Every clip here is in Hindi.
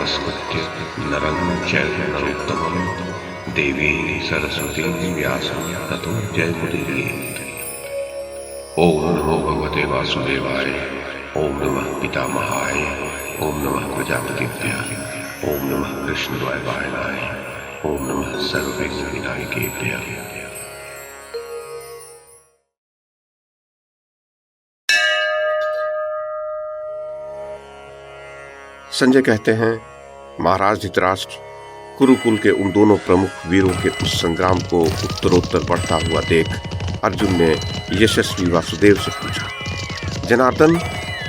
नमस्कृत्य नरं चैव नरोत्तमं देवीं सरस्वतीं व्यासं ततो जयमुदीरयेत्। ओम नमो भगवते वासुदेवाय, ओम नमः पितामहाय, ओम नमः प्रजापतिभ्यः, ओम नमः कृष्णद्वैपायनाय, ओम नमः सर्वविघ्नविनायकेभ्यः। संजय कहते हैं, महाराज धृतराष्ट्र, कुरुकुल के उन दोनों प्रमुख वीरों के उस संग्राम को उत्तरोत्तर बढ़ता हुआ देख अर्जुन ने यशस्वी वासुदेव से पूछा, जनार्दन,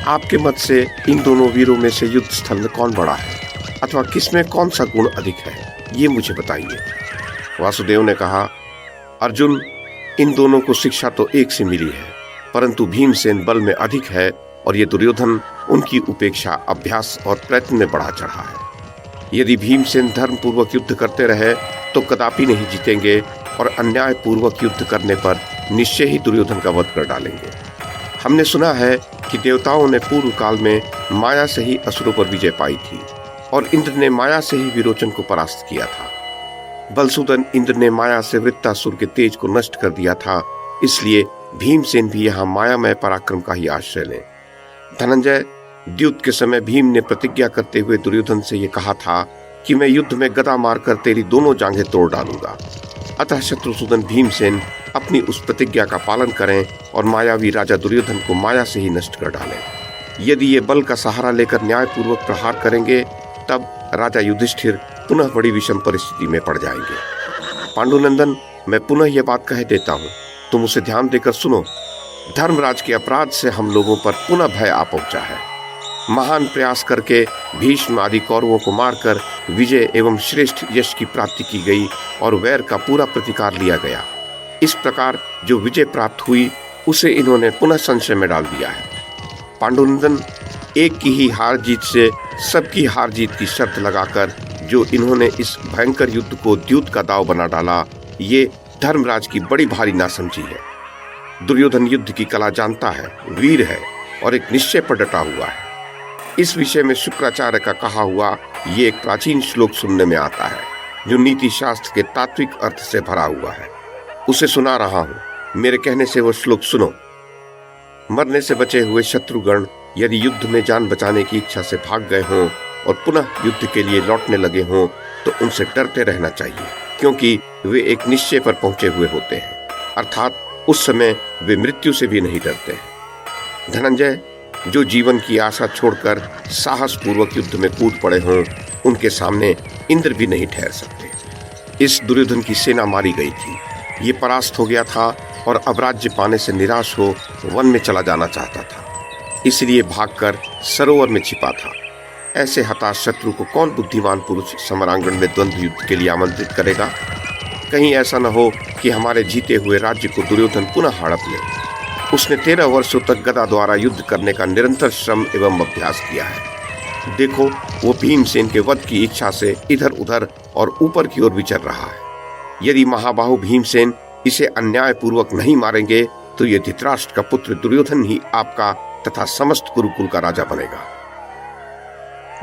आपके मत से इन दोनों वीरों में से युद्ध स्थल में कौन बड़ा है अथवा किसमें कौन सा गुण अधिक है, ये मुझे बताइए। वासुदेव ने कहा, अर्जुन, इन दोनों को शिक्षा तो एक से मिली है, परंतु भीमसेन बल में अधिक है और ये दुर्योधन उनकी उपेक्षा अभ्यास और प्रयत्न में बढ़ा चढ़ा है। यदि भीमसेन धर्म पूर्वक युद्ध करते रहे तो कदापि नहीं जीतेंगे और अन्याय पूर्वक युद्ध करने पर निश्चय ही दुर्योधन का वध कर डालेंगे। हमने सुना है कि देवताओं ने पूर्व काल में माया से ही असुरों पर विजय पाई थी और इंद्र ने माया से ही विरोचन को परास्त किया था। बलसूदन इंद्र ने माया से वृत्तासुर के तेज को नष्ट कर दिया था, इसलिए भीमसेन भी यहाँ मायामय पराक्रम का ही आश्रय लें। धनंजय, द्यूत के समय भीम ने प्रतिज्ञा करते हुए दुर्योधन से ये कहा था कि मैं युद्ध में गदा मारकर तेरी दोनों जांघें तोड़ डालूंगा। अतः शत्रुसूदन भीमसेन अपनी उस प्रतिज्ञा का पालन करें और मायावी राजा दुर्योधन को माया से ही नष्ट कर डालें। यदि ये बल का सहारा लेकर न्यायपूर्वक प्रहार करेंगे तब राजा युधिष्ठिर पुनः बड़ी विषम परिस्थिति में पड़ जाएंगे। पांडुनंदन, मैं पुनः यह बात कह देता हूँ, तुम उसे ध्यान देकर सुनो। धर्मराज के अपराध से हम लोगों पर पुनः भय आ पहुंचा है। महान प्रयास करके भीष्म आदि कौरवों को मारकर विजय एवं श्रेष्ठ यश की प्राप्ति की गई और वैर का पूरा प्रतिकार लिया गया। इस प्रकार जो विजय प्राप्त हुई उसे इन्होंने पुनः संशय में डाल दिया है। पांडुनंदन, एक की ही हार जीत से सबकी हार जीत की शर्त लगाकर जो इन्होंने इस भयंकर युद्ध को द्यूत का दाव बना डाला, ये धर्मराज की बड़ी भारी नासमझी है। दुर्योधन युद्ध की कला जानता है, वीर है और एक निश्चय पर डटा हुआ है। इस विषय में शुक्राचार्य का कहा हुआ ये एक प्राचीन श्लोक सुनने में आता है जो नीति शास्त्र के तात्विक अर्थ से भरा हुआ है। उसे सुना रहा हूँ, मेरे कहने से वो श्लोक सुनो। मरने से बचे हुए शत्रुगण यदि युद्ध में जान बचाने की इच्छा से भाग गए हों और पुनः युद्ध के लिए लौटने लगे हों तो उनसे डरते रहना चाहिए, क्योंकि वे एक निश्चय पर पहुंचे हुए होते हैं, अर्थात उस समय वे मृत्यु से भी नहीं डरते हैं। धनंजय, जो जीवन की आशा छोड़कर साहस पूर्वक युद्ध में कूद पड़े हों उनके सामने इंद्र भी नहीं ठहर सकते। इस दुर्योधन की सेना मारी गई थी, ये परास्त हो गया था और अब राज्य पाने से निराश हो वन में चला जाना चाहता था, इसलिए भागकर सरोवर में छिपा था। ऐसे हताश शत्रु को कौन बुद्धिमान पुरुष समरांगण में द्वंद्व युद्ध के लिए आमंत्रित करेगा? कहीं ऐसा न हो कि हमारे जीते हुए राज्य को दुर्योधन पुनः हड़प ले। उसने 13 वर्षों तक गदा द्वारा युद्ध करने का निरंतर श्रम एवं अभ्यास किया है। देखो, वो भीमसेन के वध की इच्छा से इधर उधर और ऊपर की ओर विचर रहा है। यदि महाबाहु भीमसेन इसे अन्याय पूर्वक नहीं मारेंगे तो ये धृतराष्ट्र का पुत्र दुर्योधन ही आपका तथा समस्त कुरुकुल का राजा बनेगा।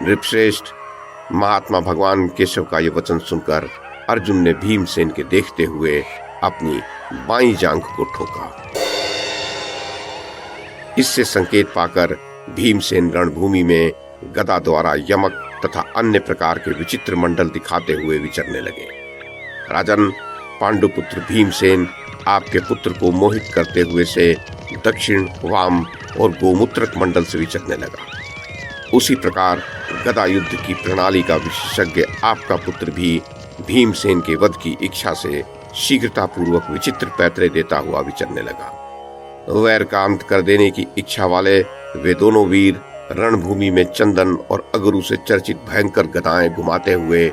नृपश्रेष्ठ, महात्मा भगवान केशव का यह वचन सुनकर अर्जुन ने भीमसेन के देखते हुए अपनी बाईं जांघ को ठोका। इससे संकेत पाकर भीमसेन रणभूमि में गदा द्वारा यमक तथा अन्य प्रकार के विचित्र मंडल दिखाते हुए विचरने लगे। राजन, पांडुपुत्र भीमसेन आपके पुत्र को मोहित करते हुए से दक्षिण, वाम और गोमूत्रक मंडल से विचरने लगा। उसी प्रकार गदा युद्ध की प्रणाली का विशेषज्ञ आपका पुत्र भी भीमसेन के वध की इच्छा से शीघ्रता पूर्वक विचित्र पैतरे देता हुआ विचरने लगा। वैर का अंत कर देने की इच्छा वाले वे दोनों वीर रणभूमि में चंदन और अगरू से चर्चित भयंकर गदाएं घुमाते हुए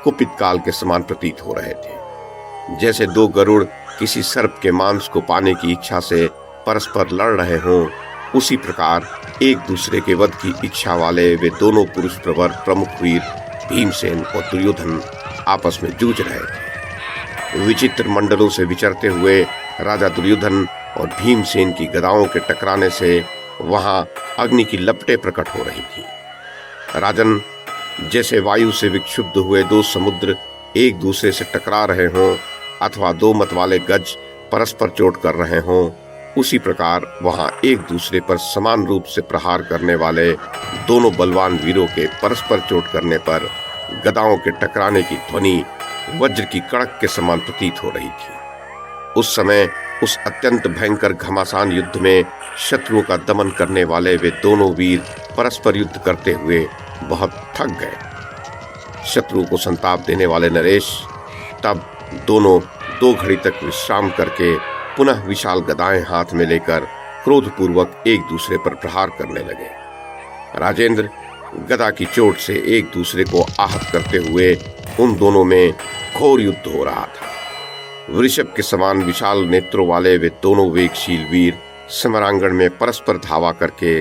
कुपित काल के समान प्रतीत हो रहे थे। जैसे दो गरुड़ किसी सर्प के मांस को पाने की इच्छा से परस्पर लड़ रहे हों, उसी प्रकार एक दूसरे के वध की इच्छा वाले वे दोनों पुरुष प्रवर प्रमुख वीर भीमसेन और दुर्योधन आपस में जूझ रहे थे। विचित्र मंडलों से विचरते हुए राजा दुर्योधन और भीमसेन की गदाओं के टकराने से वहां अग्नि की लपटें प्रकट हो रही थी। राजन, जैसे वायु से विक्षुब्ध हुए दो समुद्र एक दूसरे से टकरा रहे हों अथवा दो मतवाले गज परस्पर चोट कर रहे हों, उसी प्रकार वहां एक दूसरे पर समान रूप से प्रहार करने वाले दोनों बलवान वीरों के परस्पर चोट करने पर गदाओं के टकराने की ध्वनि वज्र की कड़क के समान प्रतीत हो रही थी। उस समय उस अत्यंत भयंकर घमासान युद्ध में शत्रुओं का दमन करने वाले वे दोनों वीर परस्पर युद्ध करते हुए बहुत थक गए। शत्रु को संताप देने वाले नरेश तब दोनों 2 घड़ी तक विश्राम करके पुनः विशाल गदाएं हाथ में लेकर क्रोधपूर्वक एक दूसरे पर प्रहार करने लगे। राजेंद्र गदा की चोट से एक दूसरे को आहत करते हुए उन दोनों में घोर युद्ध हो रहा था। वृषभ के समान विशाल नेत्रों वाले वे दोनों वेगशील वीर समरांगण में परस्पर धावा करके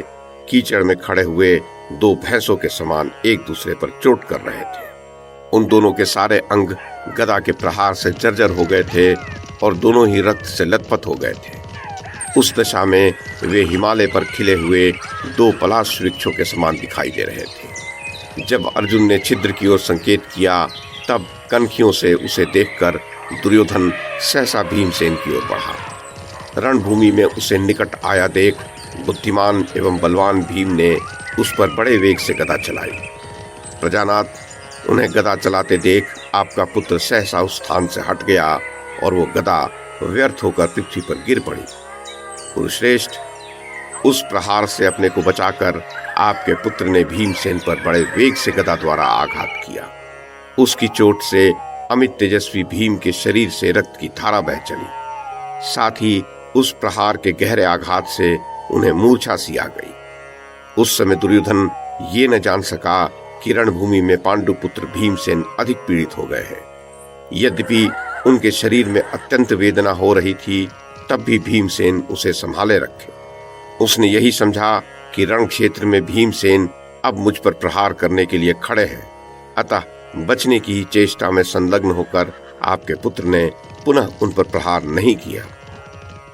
कीचड़ में खड़े हुए 2 भैंसों के समान एक दूसरे पर चोट कर रहे थे। उन दोनों के सारे अंग गदा के प्रहार से जर्जर हो गए थे और दोनों ही रक्त से लथपथ हो गए थे। उस दशा में वे हिमालय पर खिले हुए 2 पलाश वृक्षों के समान दिखाई दे रहे थे। जब अर्जुन ने छिद्र की ओर संकेत किया तब कनखियों से उसे देखकर दुर्योधन सहसा भीमसेन की ओर बढ़ा। रणभूमि में उसे निकट आया देख बुद्धिमान एवं बलवान भीम ने उस पर बड़े वेग से गदा चलाई। प्रजानाथ, उन्हें गदा चलाते देख आपका पुत्र सहसा उस स्थान से हट गया और वो गदा व्यर्थ होकर पृथ्वी पर गिर पड़ी। कुरुश्रेष्ठ, उस प्रहार से अपने को बचाकर आपके पुत्र ने भीमसेन पर बड़े वेग से गदा द्वारा आघात किया। उसकी चोट से अमित तेजस्वी भीम के शरीर से रक्त की धारा बह चली। साथ ही उस प्रहार के गहरे आघात से उन्हें मूर्छा सी आ गई। उस समय दुर्योधन ये न जान सका कि रणभूमि में पांडुपुत्र भीमसेन अधिक पीड़ित हो गए हैं। यद्यपि उनके शरीर में अत्यंत वेदना हो रही थी, तब भी भीमसेन उसे संभाले रखे। उसने यही समझा कि रण क्षेत्र में भीमसेन अब मुझ पर प्रहार करने के लिए खड़े हैं, अतः बचने की चेष्टा में संलग्न होकर आपके पुत्र ने पुनः उन पर प्रहार नहीं किया।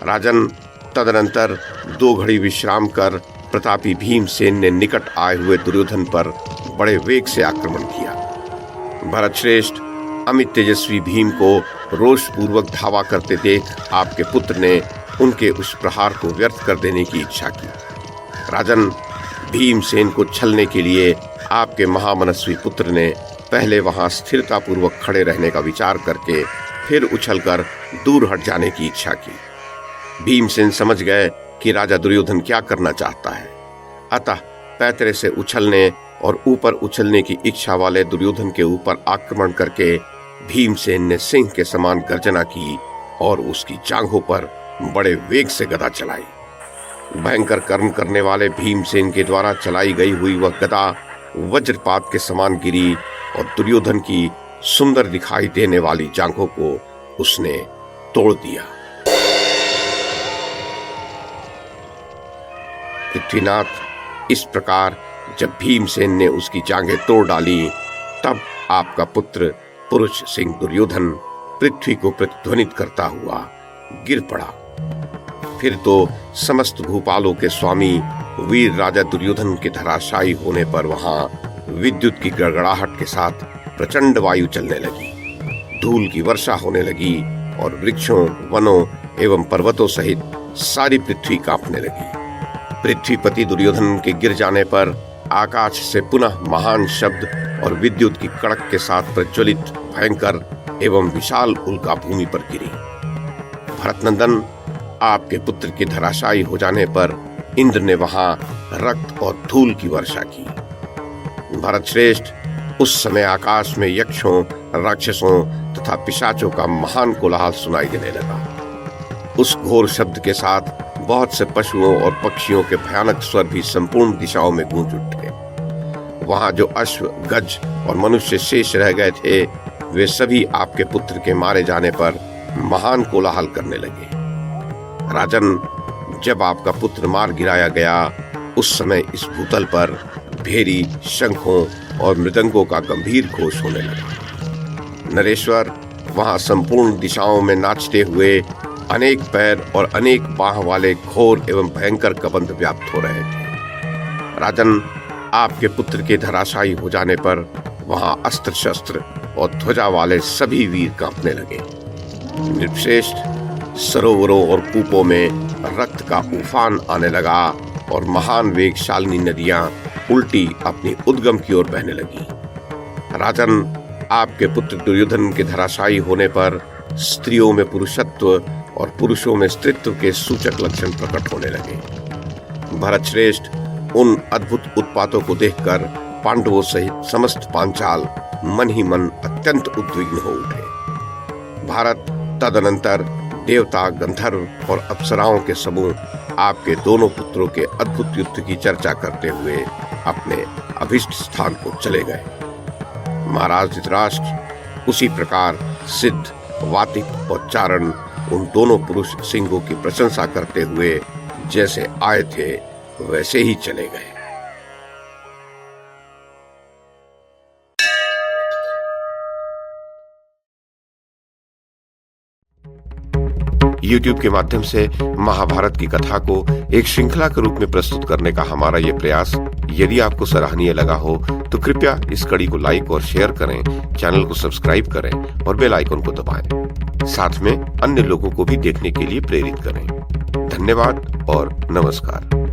राजन, तदनंतर 2 घड़ी विश्राम कर प्रतापी भीमसेन ने निकट आए हुए दुर्योधन पर बड़े वेग से आक्रमण किया। भरतश्रेष्ठ, अमित तेजस्वी भीम को रोषपूर्वक धावा करते देख आपके पुत्र ने उनके उस प्रहार को व्यर्थ कर देने की इच्छा की। राजन, भीमसेन को छलने के लिए आपके महामनस्वी पुत्र ने पहले वहां स्थिरतापूर्वक खड़े रहने का विचार करके फिर उछलकर दूर हट जाने की इच्छा की। भीमसेन समझ गए कि राजा दुर्योधन क्या करना चाहता है, अतः पैतरे से उछलने और ऊपर उछलने की इच्छा वाले दुर्योधन के ऊपर आक्रमण करके भीमसेन ने सिंह के समान गर्जना की और उसकी जांघों पर बड़े वेग से गदा चलाई। भयंकर कर्म करने वाले भीमसेन के द्वारा चलाई गई हुई वह गदा वज्रपात के समान गिरी और दुर्योधन की सुंदर दिखाई देने वाली जांघों को उसने तोड़ दिया। पृथ्वीनाथ, इस प्रकार जब भीमसेन ने उसकी जांघें तोड़ डाली, तब आपका पुत्र पुरुष सिंह दुर्योधन पृथ्वी को प्रतिध्वनित करता हुआ गिर पड़ा। फिर तो समस्त भूपालों के स्वामी वीर राजा दुर्योधन के धराशायी होने पर वहां विद्युत की गड़गड़ाहट के साथ प्रचंड वायु चलने लगी, धूल की वर्षा होने लगी और वृक्षों, वनों एवं पर्वतों सहित सारी पृथ्वी कांपने लगी। पृथ्वीपति दुर्योधन के गिर जाने पर आकाश से पुनः महान शब्द और विद्युत की कड़क के साथ प्रज्वलित भयंकर एवं विशाल उल्का भूमि पर गिरी। भरतनंदन, आपके पुत्र के धराशायी हो जाने पर इंद्र ने वहां रक्त और धूल की वर्षा की। भरतश्रेष्ठ, उस समय आकाश में यक्षों, राक्षसों तथा पिशाचों का महान कोलाहल सुनाई देने लगा। उस घोर शब्द के साथ बहुत से पशुओं और पक्षियों के भयानक स्वर भी संपूर्ण दिशाओं में गूंज उठे। वहां जो अश्व, गज और मनुष्य शेष रह गए थे, वे सभी आपके पुत्र के मारे जाने पर महान कोलाहल करने लगे। राजन, जब आपका पुत्र मार गिराया गया, उस समय इस भूतल पर भेरी, शंखों और मृदंगों का गंभीर घोष होने लगा। नरेश्वर, वहां संपूर्ण दिशाओं में नाचते हुए अनेक पैर और अनेक बाह वाले घोर एवं भयंकर कबंध व्याप्त हो रहे थे। राजन, आपके पुत्र के धराशायी हो जाने पर वहां अस्त्र शस्त्र और ध्वजा वाले सभी वीर कांपने लगे। नृपश्रेष्ठ सरोवरों और कूपों में रक्त का उफान आने लगा और महान वेगशालिनी नदियां उल्टी अपनी उद्गम की ओर बहने लगी। राजन, आपके पुत्र दुर्योधन के धराशायी होने पर स्त्रियों में पुरुषत्व और पुरुषों में स्त्रीत्व के सूचक लक्षण प्रकट होने लगे। भरत श्रेष्ठ उन अद्भुत उत्पातों को देखकर पांडवों सहित समस्त पांचाल मन ही मन अत्यंत उद्विग्न हो उठे। भारत तदनंतर देवता, गंधर्व और अप्सराओं के समूह आपके दोनों पुत्रों के अद्भुत युद्ध की चर्चा करते हुए अपने अभिष्ट स्थान को चले गए। महाराज धृतराष्ट्र उसी प्रकार सिद्ध, वातिक और चारण उन दोनों पुरुष सिंहों की प्रशंसा करते हुए जैसे आए थे वैसे ही चले गए। YouTube के माध्यम से महाभारत की कथा को एक श्रृंखला के रूप में प्रस्तुत करने का हमारा ये प्रयास यदि आपको सराहनीय लगा हो तो कृपया इस कड़ी को लाइक और शेयर करें, चैनल को सब्सक्राइब करें और बेल आइकन को दबाएं। साथ में अन्य लोगों को भी देखने के लिए प्रेरित करें। धन्यवाद और नमस्कार।